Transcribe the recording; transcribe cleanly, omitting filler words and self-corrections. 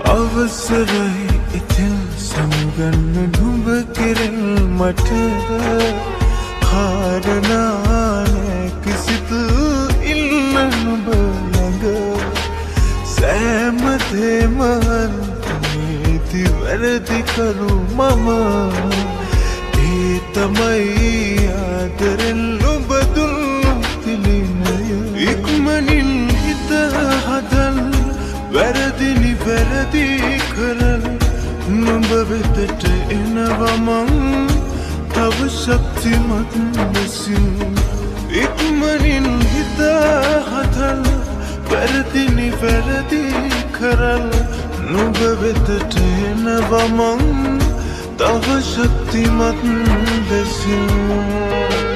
අවසරයි ඉතින් සමුගන්න නුඹ කෙරෙන් මට කාරණා කිසිත් ඉන්න නුඹ ළඟ සෑම දේම නීති වැරදි කරු මම ඒ තමයි ආදරෙන් නුඹ දුන්නු තිලිනය ඉක්මනින් හිත හදන්න වැරදි නිවැරදි කරන්න නුඹ වෙතට එනවා මං තව ශක්තිමත් ලෙසින් ඉක්මනින් හිත හදන්න වැරදි නිවැරදි කරන්න නුඹ වෙතට එනවා මං තව ශක්තිමත් ලෙසින්